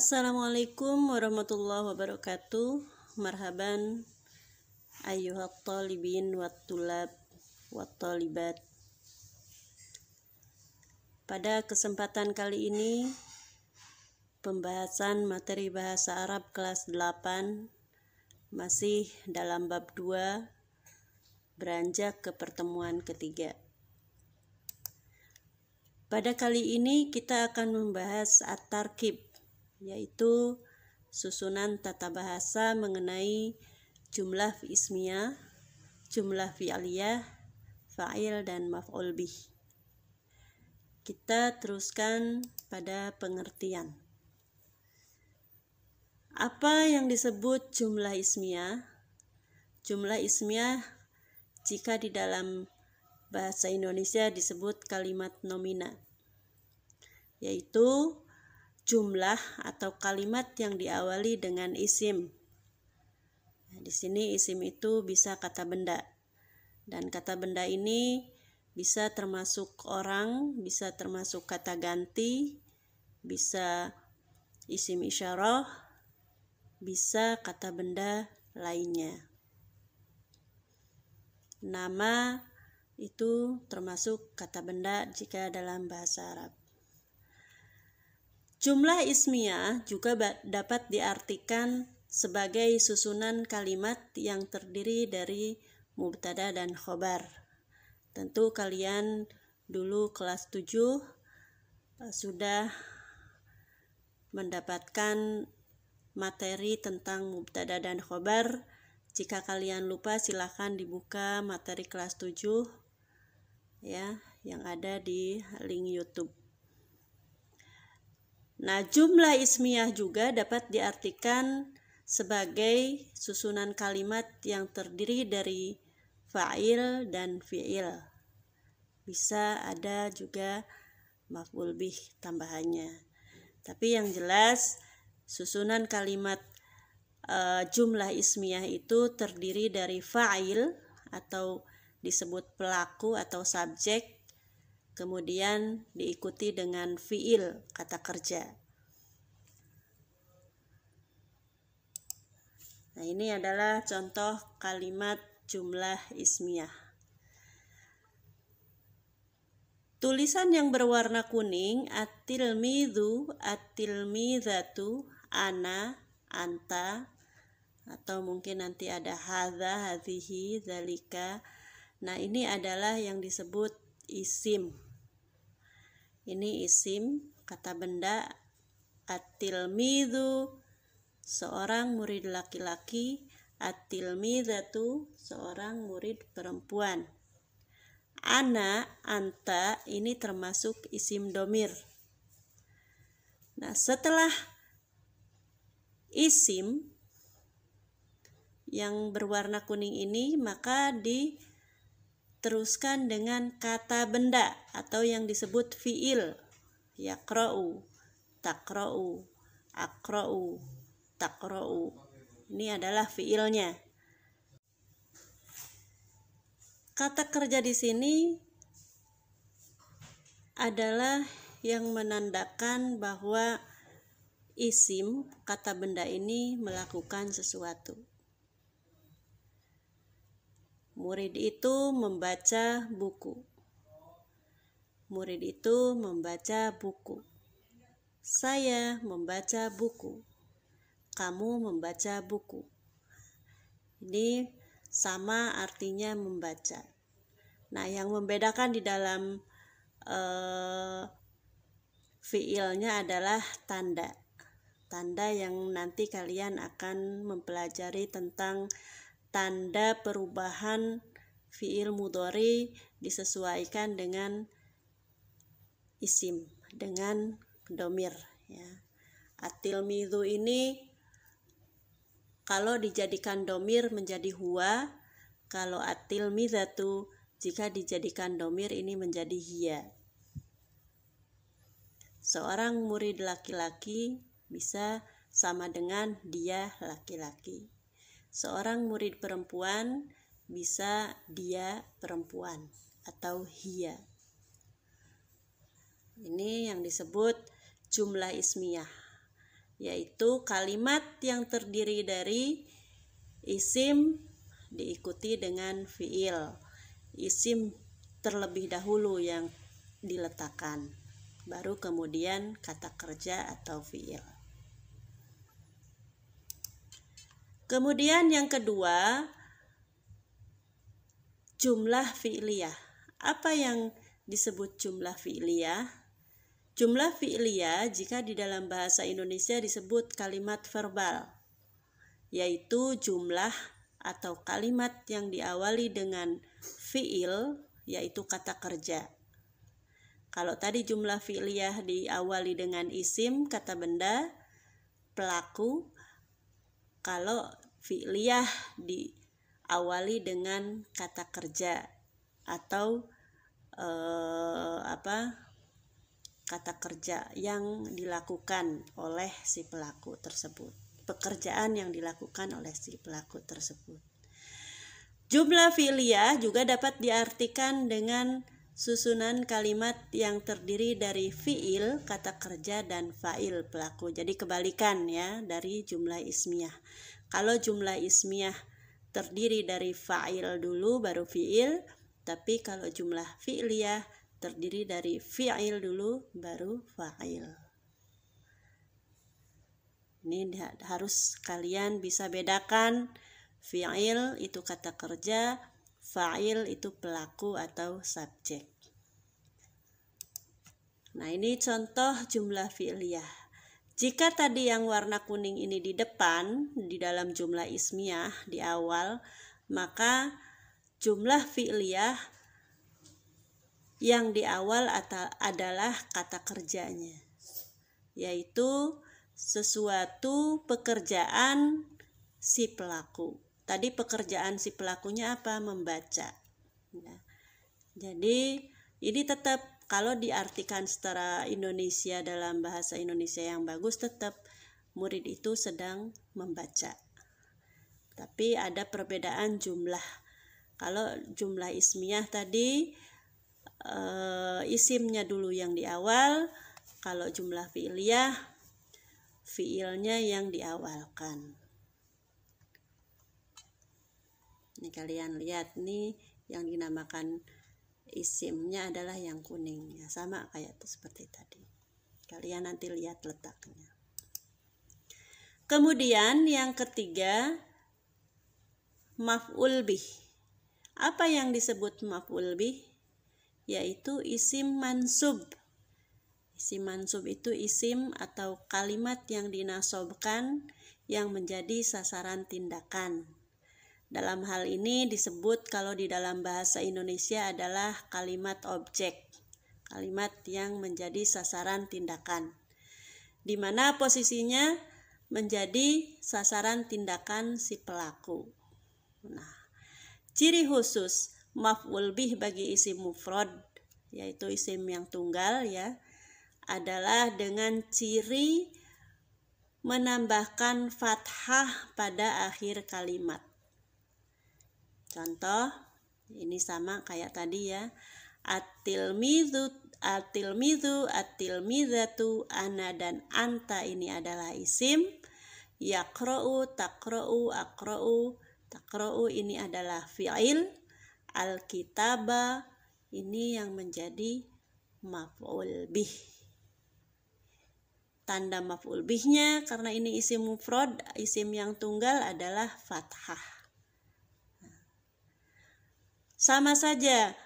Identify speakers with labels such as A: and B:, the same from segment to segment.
A: Assalamualaikum warahmatullahi wabarakatuh. Marhaban ayyuhat talibin wat tulab wat talibat. Pada kesempatan kali ini pembahasan materi bahasa Arab kelas 8 masih dalam bab 2, beranjak ke pertemuan ketiga. Pada kali ini kita akan membahas at-tarkib, yaitu susunan tata bahasa mengenai jumlah ismiyah, jumlah fi'liyah, fa'il, dan maf'ul bih. Kita teruskan pada pengertian. Apa yang disebut jumlah ismiyah? Jumlah ismiyah jika di dalam bahasa Indonesia disebut kalimat nomina, yaitu jumlah atau kalimat yang diawali dengan isim. Nah, di sini isim itu bisa kata benda, dan kata benda ini bisa termasuk orang, bisa termasuk kata ganti, bisa isim isyarah, bisa kata benda lainnya. Nama itu termasuk kata benda jika dalam bahasa Arab. Jumlah ismiyah juga dapat diartikan sebagai susunan kalimat yang terdiri dari mubtada dan khobar. Tentu kalian dulu kelas 7 sudah mendapatkan materi tentang mubtada dan khobar. Jika kalian lupa, silahkan dibuka materi kelas 7 ya, yang ada di link YouTube. Nah, jumlah ismiyah juga dapat diartikan sebagai susunan kalimat yang terdiri dari fa'il dan fi'il. Bisa ada juga maf'ul bih tambahannya. Tapi yang jelas susunan kalimat jumlah ismiyah itu terdiri dari fa'il atau disebut pelaku atau subjek, kemudian diikuti dengan fi'il, kata kerja. Nah, ini adalah contoh kalimat jumlah ismiyah. Tulisan yang berwarna kuning, at-tilmidhu, at-tilmidhatu, ana, anta, atau mungkin nanti ada hadza, hadhihi, dzalika. Nah, ini adalah yang disebut isim. Ini isim, kata benda. At-tilmidhu, seorang murid laki-laki. At-tilmidhatu, seorang murid perempuan. Ana, anta, ini termasuk isim domir. Nah, setelah isim yang berwarna kuning ini, maka diteruskan dengan kata benda atau yang disebut fi'il. Yaqra'u, taqra'u, aqra'u, taqra'u. Ini adalah fi'ilnya. Kata kerja di sini adalah yang menandakan bahwa isim, kata benda ini melakukan sesuatu. Murid itu membaca buku. Murid itu membaca buku. Saya membaca buku. Kamu membaca buku. Ini sama artinya membaca. Nah, yang membedakan di dalam fiilnya adalah tanda. Tanda yang nanti kalian akan mempelajari tentang tanda perubahan fiil mudhari disesuaikan dengan isim, dengan domir ya. At-tilmidhu ini kalau dijadikan domir menjadi huwa, kalau at-tilmidhatu jika dijadikan domir ini menjadi hiya. Seorang murid laki-laki bisa sama dengan dia laki-laki. Seorang murid perempuan bisa dia perempuan atau hiya. Ini yang disebut jumlah ismiyah. yaitu kalimat yang terdiri dari isim diikuti dengan fiil. Isim terlebih dahulu yang diletakkan, baru kemudian kata kerja atau fiil. Kemudian yang kedua, jumlah fi'liyah. Apa yang disebut jumlah fi'liyah? Jumlah fi'liyah jika di dalam bahasa Indonesia disebut kalimat verbal, yaitu jumlah atau kalimat yang diawali dengan fi'il, yaitu kata kerja. Kalau tadi jumlah fi'liyah diawali dengan isim, kata benda, pelaku. Kalau fi'liyah diawali dengan kata kerja atau kata kerja yang dilakukan oleh si pelaku tersebut, pekerjaan yang dilakukan oleh si pelaku tersebut. Jumlah fi'liyah juga dapat diartikan dengan susunan kalimat yang terdiri dari fi'il, kata kerja, dan fa'il, pelaku. Jadi kebalikan ya dari jumlah ismiyah. Kalau jumlah ismiyah terdiri dari fa'il dulu baru fi'il, tapi kalau jumlah fi'liyah terdiri dari fi'il dulu baru fa'il. Ini harus kalian bisa bedakan, fi'il itu kata kerja, fa'il itu pelaku atau subjek. Nah, ini contoh jumlah fi'liyah. Jika tadi yang warna kuning ini di depan, di dalam jumlah ismiyah di awal, maka jumlah fi'liyah yang di awal adalah kata kerjanya, yaitu sesuatu pekerjaan si pelaku. Tadi pekerjaan si pelakunya apa? Membaca. Ya. Jadi ini tetap kalau diartikan secara Indonesia dalam bahasa Indonesia yang bagus, tetap murid itu sedang membaca. Tapi ada perbedaan jumlah. Kalau jumlah ismiyah tadi isimnya dulu yang di awal, kalau jumlah fi'liyah fi'ilnya yang diawalkan. Ini kalian lihat nih, yang dinamakan isimnya adalah yang kuning ya, sama kayak seperti tadi. Kalian nanti lihat letaknya. Kemudian yang ketiga, maf'ul bih. Apa yang disebut maf'ul bih? Yaitu isim mansub. Isim mansub itu isim atau kalimat yang dinasobkan yang menjadi sasaran tindakan. Dalam hal ini disebut kalau di dalam bahasa Indonesia adalah kalimat objek, kalimat yang menjadi sasaran tindakan, di mana posisinya menjadi sasaran tindakan si pelaku. Nah, ciri khusus maf'ul bih bagi isim mufrad, yaitu isim yang tunggal ya, adalah dengan ciri menambahkan fathah pada akhir kalimat. Contoh, ini sama kayak tadi ya. At-tilmidhu, at-tilmidhatu, ana dan anta ini adalah isim. Yaqra'u, taqra'u, aqra'u, taqra'u ini adalah fi'il. Al-kitaba ini yang menjadi maf'ul bih. Tanda maf'ul bihnya karena ini isim mufrad, isim yang tunggal adalah fathah. Sama saja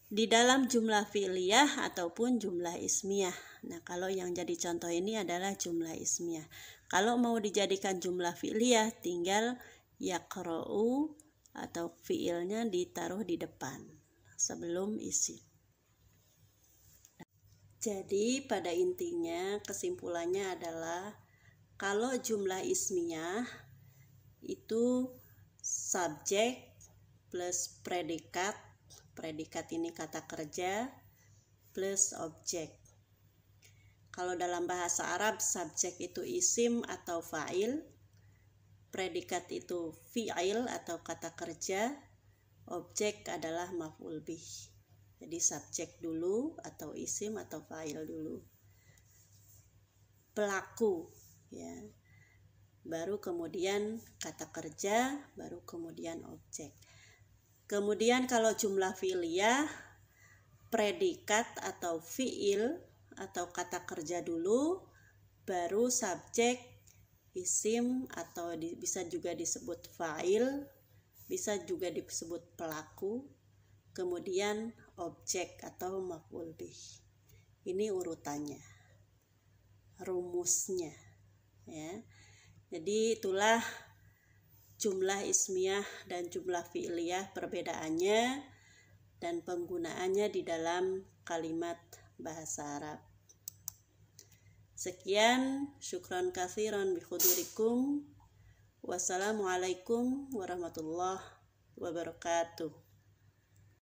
A: di dalam jumlah fi'liyah ataupun jumlah ismiyah. Nah, kalau yang jadi contoh ini adalah jumlah ismiyah. Kalau mau dijadikan jumlah fi'liyah, tinggal yaqra'u atau fi'ilnya ditaruh di depan sebelum isim. Jadi pada intinya kesimpulannya adalah kalau jumlah ismiyah itu subjek plus predikat, predikat ini kata kerja plus objek. Kalau dalam bahasa Arab subjek itu isim atau fa'il, predikat itu fi'il atau kata kerja, objek adalah maf'ul bih. Jadi subjek dulu atau isim atau fa'il dulu. Pelaku ya. Baru kemudian kata kerja, baru kemudian objek. Kemudian kalau jumlah fi'liyah, predikat atau fi'il atau kata kerja dulu, baru subjek, isim atau bisa juga disebut fa'il, bisa juga disebut pelaku, kemudian objek atau maf'ul bih. Ini urutannya, rumusnya, ya. Jadi itulah jumlah ismiyah dan jumlah fi'liyah, perbedaannya dan penggunaannya di dalam kalimat bahasa Arab. Sekian, syukran katsiran bihudurikum. Wassalamualaikum warahmatullahi wabarakatuh.